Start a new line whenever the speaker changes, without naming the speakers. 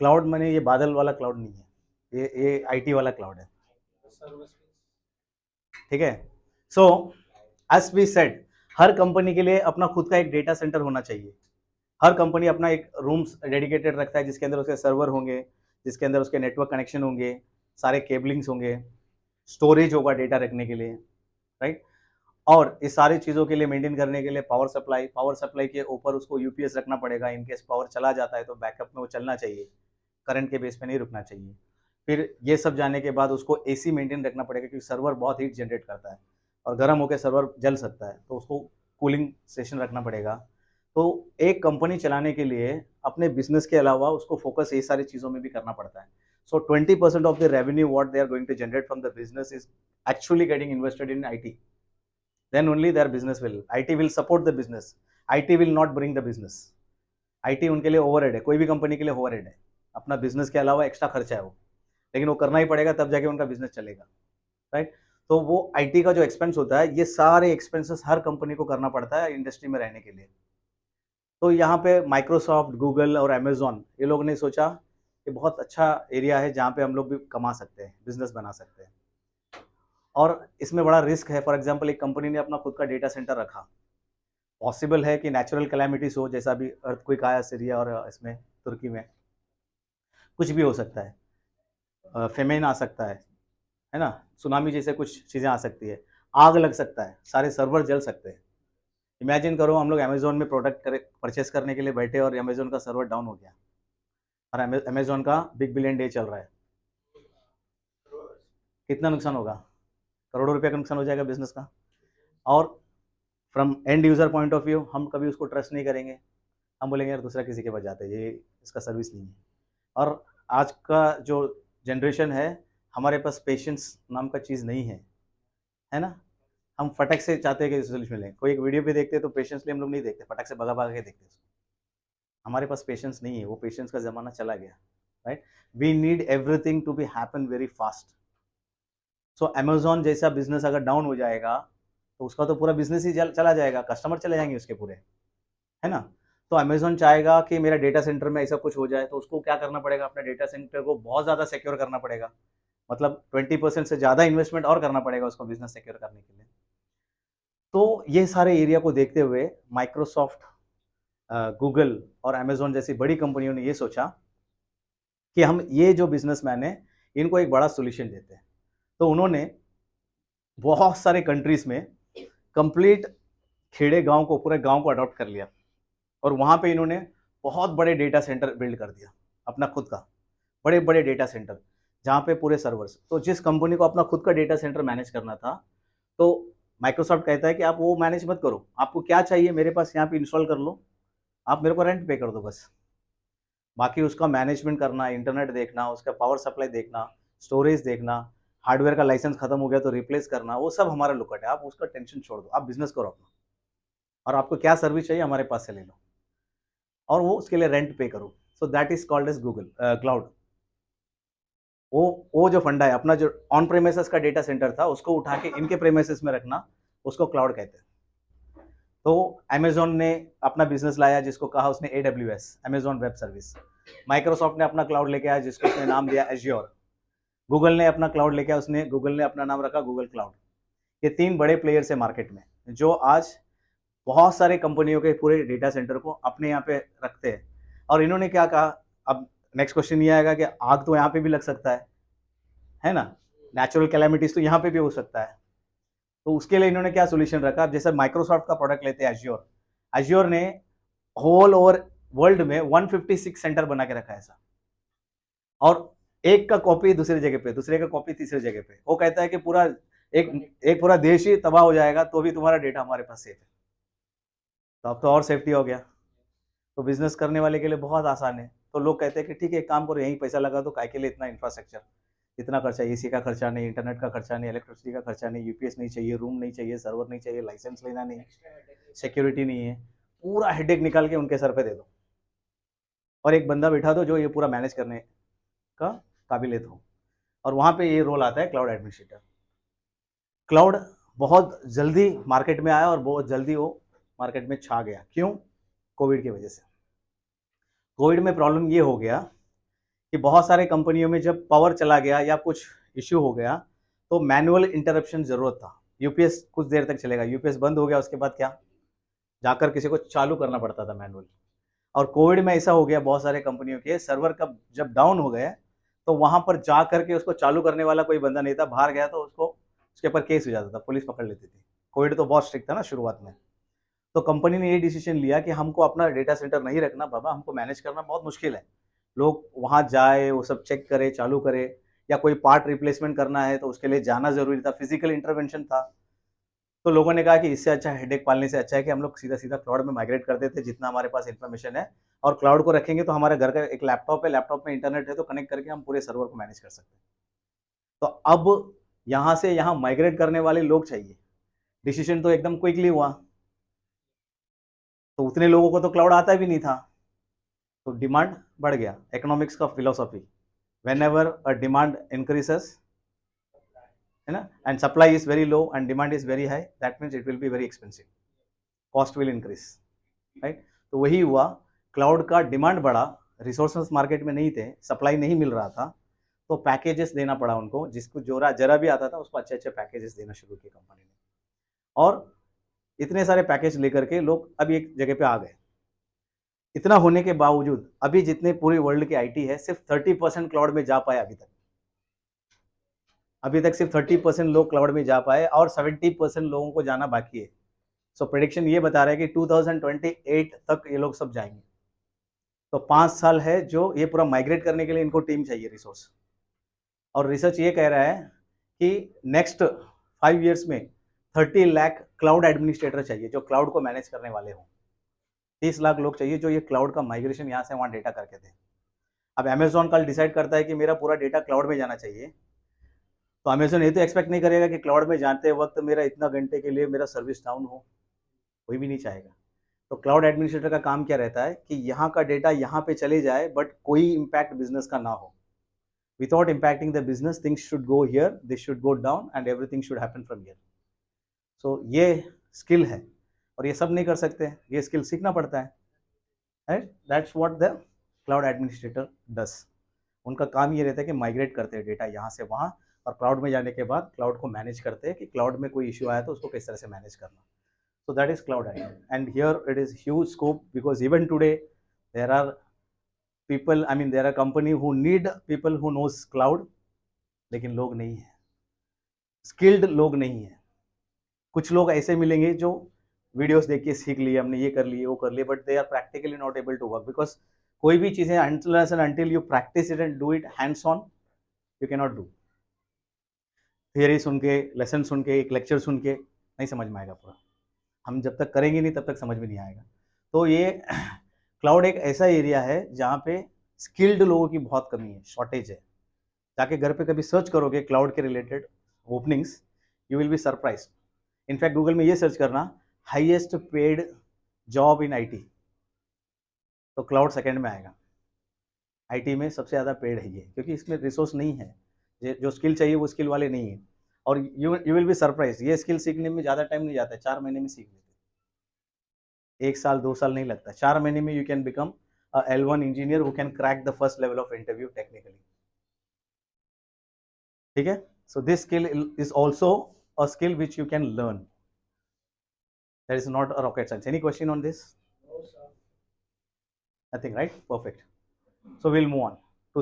Cloud माने ये बादल वाला क्लाउड नहीं है, ये आईटी वाला क्लाउड है, ठीक है। सो एज वी सेड, हर कंपनी के लिए अपना खुद का एक डेटा सेंटर होना चाहिए। हर कंपनी अपना एक रूम्स डेडिकेटेड रखता है जिसके अंदर उसके सर्वर होंगे, जिसके अंदर उसके नेटवर्क कनेक्शन होंगे, सारे केबलिंग्स होंगे, स्टोरेज होगा डेटा रखने के लिए, राइट। और इस सारी चीज़ों के लिए मेंटेन करने के लिए पावर सप्लाई के ऊपर उसको यूपीएस रखना पड़ेगा। इनकेस पावर चला जाता है तो बैकअप में वो चलना चाहिए, करंट के बेस पे नहीं रुकना चाहिए। फिर ये सब जाने के बाद उसको एसी मेंटेन रखना पड़ेगा क्योंकि सर्वर बहुत हीट जनरेट करता है और गर्म होकर सर्वर जल सकता है, तो उसको कूलिंग स्टेशन रखना पड़ेगा। तो एक कंपनी चलाने के लिए अपने बिजनेस के अलावा उसको फोकस ये सारी चीज़ों में भी करना पड़ता है। So 20% of the revenue what they are going to generate from the business is actually getting invested in IT. then only their business will, IT will support the business, IT will not bring the business। IT उनके लिए overhead है, कोई भी company के लिए overhead है, अपना business के अलावा एक्स्ट्रा खर्चा है वो, लेकिन वो करना ही पड़ेगा तब जाके उनका बिजनेस चलेगा, राइट। तो वो IT का जो एक्सपेंस होता है, ये सारे एक्सपेंसेस हर कंपनी को करना पड़ता है इंडस्ट्री में रहने के लिए। तो यहाँ पे माइक्रोसॉफ्ट, गूगल और अमेजोन, ये लोग ने सोचा कि बहुत अच्छा एरिया है जहाँ पे हम लोग भी कमा सकते हैं, बिजनेस बना सकते हैं। और इसमें बड़ा रिस्क है। फॉर एग्जांपल, एक कंपनी ने अपना खुद का डेटा सेंटर रखा, पॉसिबल है कि नेचुरल कैलामिटीज हो, जैसा भी अर्थक्वेक आया सीरिया और इसमें तुर्की में, कुछ भी हो सकता है, फेमेन आ सकता है ना, सुनामी जैसे कुछ चीज़ें आ सकती है, आग लग सकता है, सारे सर्वर जल सकते हैं। इमेजिन करो हम लोग अमेजोन में प्रोडक्ट परचेस करने के लिए बैठे और अमेजोन का सर्वर डाउन हो गया और अमेजोन का बिग बिलियन डे चल रहा है, कितना नुकसान होगा? करोड़ों रुपये का नुकसान हो जाएगा बिजनेस का। और from end user point of view, हम कभी उसको ट्रस्ट नहीं करेंगे, हम बोलेंगे यार दूसरा किसी के पास जाते हैं, ये इसका सर्विस नहीं है। और आज का जो जनरेशन है, हमारे पास पेशेंस नाम का चीज़ नहीं है ना। हम फटक से चाहते हैं कि सोल्यूशन मिले, कोई एक वीडियो भी देखते हैं तो पेशेंसली हम लोग नहीं देखते, फटक से भगा भगा के देखते हैं। हमारे पास पेशेंस नहीं है, वो पेशेंस का ज़माना चला गया, right. We need everything to be happen very fast. So Amazon जैसा बिजनेस अगर डाउन हो जाएगा तो उसका तो पूरा बिजनेस ही चला जाएगा, कस्टमर चले जाएंगे उसके पूरे, है ना। तो अमेजोन चाहेगा कि मेरा डेटा सेंटर में ऐसा कुछ हो जाए, तो उसको क्या करना पड़ेगा, अपने डेटा सेंटर को बहुत ज़्यादा सिक्योर करना पड़ेगा, मतलब 20% से ज़्यादा इन्वेस्टमेंट और करना पड़ेगा उसको बिजनेस सिक्योर करने के लिए। तो ये सारे एरिया को देखते हुए माइक्रोसॉफ्ट, गूगल और अमेजोन जैसी बड़ी कंपनियों ने ये सोचा कि हम ये जो बिजनेसमैन है इनको एक बड़ा सोल्यूशन देते हैं। तो उन्होंने बहुत सारे कंट्रीज में कंप्लीट खेड़े गांव को, पूरे गांव को अडॉप्ट कर लिया और वहां पे इन्होंने बहुत बड़े डेटा सेंटर बिल्ड कर दिया अपना खुद का, बड़े बड़े डेटा सेंटर जहाँ पे पूरे सर्वर्स। तो जिस कंपनी को अपना खुद का डेटा सेंटर मैनेज करना था, तो माइक्रोसॉफ्ट कहता है कि आप वो मैनेज मत करो, आपको क्या चाहिए मेरे पास यहाँ पे इंस्टॉल कर लो, आप मेरे को रेंट पे कर दो बस। बाकी उसका मैनेजमेंट करना, इंटरनेट देखना, उसका पावर सप्लाई देखना, स्टोरेज देखना, हार्डवेयर का लाइसेंस खत्म हो गया तो रिप्लेस करना, वो सब हमारा लुकट है, आप उसका टेंशन छोड़ दो, आप बिजनेस करो अपना, और आपको क्या सर्विस चाहिए हमारे पास से ले लो और वो उसके लिए रेंट पे करो। So that is called as Google cloud. वो जो फंडा है, अपना जो ऑन प्रेमिसेस का डेटा सेंटर था उसको उठा के इनके प्रेमिसेस में रखना, उसको क्लाउड कहते हैं। तो अमेजोन ने अपना बिजनेस लाया जिसको कहा उसने AWS, Amazon web service. Microsoft ने अपना क्लाउड लेके आया जिसको उसने नाम दिया एज्योर। गूगल ने अपना क्लाउड लेके आया, उसने गूगल ने अपना नाम रखा गूगल क्लाउड। ये तीन बड़े प्लेयर्स है मार्केट में जो आज बहुत सारे कंपनियों के पूरे डेटा सेंटर को अपने यहाँ पे रखते हैं। और इन्होंने क्या कहा, अब नेक्स्ट क्वेश्चन ये आएगा कि आग तो यहाँ पे भी लग सकता है ना, नेचुरल कैलेमिटीज तो यहाँ पे भी हो सकता है। तो उसके लिए इन्होंने क्या सोल्यूशन रखा, जैसे माइक्रोसॉफ्ट का प्रोडक्ट लेते हैं एज्योर, एज्योर ने होल ओवर वर्ल्ड में 156 सेंटर बना के रखा है ऐसा, और एक का कॉपी दूसरी जगह पे, दूसरे का कॉपी तीसरी जगह पे। वो कहता है कि पूरा एक एक पूरा देश ही तबाह हो जाएगा तो भी तुम्हारा डेटा हमारे पास सेफ है। तो अब तो और सेफ्टी हो गया, तो बिजनेस करने वाले के लिए बहुत आसान है। तो लोग कहते हैं कि ठीक है एक काम करो, यहीं पैसा लगा दो, काय के लिए इतना इंफ्रास्ट्रक्चर, इतना खर्चा, एसी का खर्चा नहीं, इंटरनेट का खर्चा नहीं, इलेक्ट्रिसिटी का खर्चा नहीं, यूपीएस नहीं चाहिए, रूम नहीं चाहिए, सर्वर नहीं चाहिए, लाइसेंस लेना नहीं, सिक्योरिटी नहीं है, पूरा हेडेक निकाल के उनके सर पे दे दो और एक बंदा बैठा दो जो ये पूरा मैनेज करने का काबिलियत हो। और वहाँ पे ये रोल आता है क्लाउड एडमिनिस्ट्रेटर। क्लाउड बहुत जल्दी मार्केट में आया और बहुत जल्दी वो मार्केट में छा गया। क्यों? कोविड की वजह से। कोविड में प्रॉब्लम ये हो गया कि बहुत सारे कंपनियों में जब पावर चला गया या कुछ इश्यू हो गया तो मैनुअल इंटरप्शन जरूरत था। यूपीएस कुछ देर तक चलेगा, यूपीएस बंद हो गया उसके बाद क्या, जाकर किसी को चालू करना पड़ता था मैनुअल। और कोविड में ऐसा हो गया, बहुत सारे कंपनियों के सर्वर कब जब डाउन हो गए तो वहां पर जा करके उसको चालू करने वाला कोई बंदा नहीं था, बाहर गया तो उसको उसके ऊपर केस हो जाता था, पुलिस पकड़ लेती थी। कोविड तो बहुत स्ट्रिक्ट था ना शुरुआत में। तो कंपनी ने ये डिसीजन लिया कि हमको अपना डेटा सेंटर नहीं रखना बाबा, हमको मैनेज करना बहुत मुश्किल है, लोग वहां जाए वो सब चेक करे चालू करे, या कोई पार्ट रिप्लेसमेंट करना है तो उसके लिए जाना जरूरी था, फिजिकल इंटरवेंशन था। तो लोगों ने कहा कि इससे अच्छा हेडेक पालने से अच्छा है कि हम लोग सीधा सीधा क्लाउड में माइग्रेट कर देते, जितना हमारे पास इन्फॉर्मेशन है, और क्लाउड को रखेंगे तो हमारे घर का एक लैपटॉप है, लैपटॉप में इंटरनेट है तो कनेक्ट करके हम पूरे सर्वर को मैनेज कर सकते हैं। तो अब यहाँ से यहाँ माइग्रेट करने वाले लोग चाहिए। डिसीजन तो एकदम क्विकली हुआ, तो उतने लोगों को तो क्लाउड आता भी नहीं था, तो डिमांड बढ़ गया। इकोनॉमिक्स का philosophy, when ever a demand increases, है ना, and supply is very low and demand is very high, that means it will be very expensive, cost will increase, right. तो वही हुआ, क्लाउड का डिमांड बढ़ा, रिसोर्सेस मार्केट में नहीं थे, सप्लाई नहीं मिल रहा था, तो पैकेजेस देना पड़ा उनको, जिसको जोरा जरा भी आता था उसको अच्छे अच्छे पैकेजेस देना शुरू किए कंपनी ने। और इतने सारे पैकेज लेकर के लोग अभी एक जगह पे आ गए। इतना होने के बावजूद अभी जितने पूरे वर्ल्ड की आईटी है सिर्फ 30% क्लाउड में जा पाए अभी तक सिर्फ 30% लोग क्लाउड में जा पाए और 70% लोगों को जाना बाकी है। सो प्रेडिक्शन ये बता रहा है कि 2028 तक ये लोग सब जाएंगे। तो 5 साल है जो ये पूरा माइग्रेट करने के लिए इनको टीम चाहिए, रिसोर्स। और रिसर्च ये कह रहा है कि नेक्स्ट 5 ईयर्स में 30 लाख क्लाउड एडमिनिस्ट्रेटर चाहिए जो क्लाउड को मैनेज करने वाले हों। 30 लाख लोग चाहिए जो ये क्लाउड का माइग्रेशन यहाँ से वहाँ डेटा करके दें। अब अमेजोन कल डिसाइड करता है कि मेरा पूरा डेटा क्लाउड में जाना चाहिए, तो अमेजोन ये तो एक्सपेक्ट नहीं करेगा कि क्लाउड में जाते वक्त मेरा इतना घंटे के लिए मेरा सर्विस डाउन हो, कोई भी नहीं चाहेगा। तो क्लाउड एडमिनिस्ट्रेटर का काम क्या रहता है कि यहाँ का डेटा यहाँ पे चले जाए बट कोई इम्पैक्ट बिजनेस का ना हो। Without impacting the business, things should go here, this should go down and everything should happen from here. So ये स्किल है और ये सब नहीं कर सकते, ये स्किल सीखना पड़ता है, right. That's what the cloud administrator does. उनका काम ये रहता है कि माइग्रेट करते हैं डेटा यहाँ से वहाँ, और क्लाउड में जाने के बाद क्लाउड को मैनेज करते हैं कि क्लाउड में कोई इश्यू आया तो उसको किस तरह से मैनेज करना। So that is cloud admin, and here it is huge scope because even today there are people, I mean there are company who need people who knows cloud, लेकिन लोग नहीं है, स्किल्ड लोग नहीं है। कुछ लोग ऐसे मिलेंगे जो वीडियोस देख के सीख लिए, हमने ये कर लिए वो कर लिए, but they are practically not able to work because कोई भी चीजें until you practice it and do it hands on, you cannot do। Theory सुन के, लेसन सुन के, एक लेक्चर सुन के नहीं समझ में आएगा पूरा, हम जब तक करेंगे नहीं तब तक समझ में नहीं आएगा। तो ये क्लाउड एक ऐसा एरिया है जहाँ पे स्किल्ड लोगों की बहुत कमी है, शॉर्टेज है। जाके घर पे कभी सर्च करोगे क्लाउड के related openings, you will be surprise. In fact Google में ये सर्च करना highest paid job in IT, तो क्लाउड सेकंड में आएगा। आईटी में सबसे ज़्यादा पेड है ये, क्योंकि इसमें रिसोर्स नहीं है, जो स्किल चाहिए वो स्किल वाले नहीं है। और यू विल बी सरप्राइज, ये स्किल सीखने में ज़्यादा टाइम नहीं जाता है, 4 महीने में सीख लेते, 1 साल 2 साल नहीं लगता, 4 महीने में you can become a L1 engineer who can crack the first level of interview technically। ठीक है, so this skill is also a skill which you can learn, that is not a rocket science। any question on this? Nothing, right? Perfect, so we'll move on।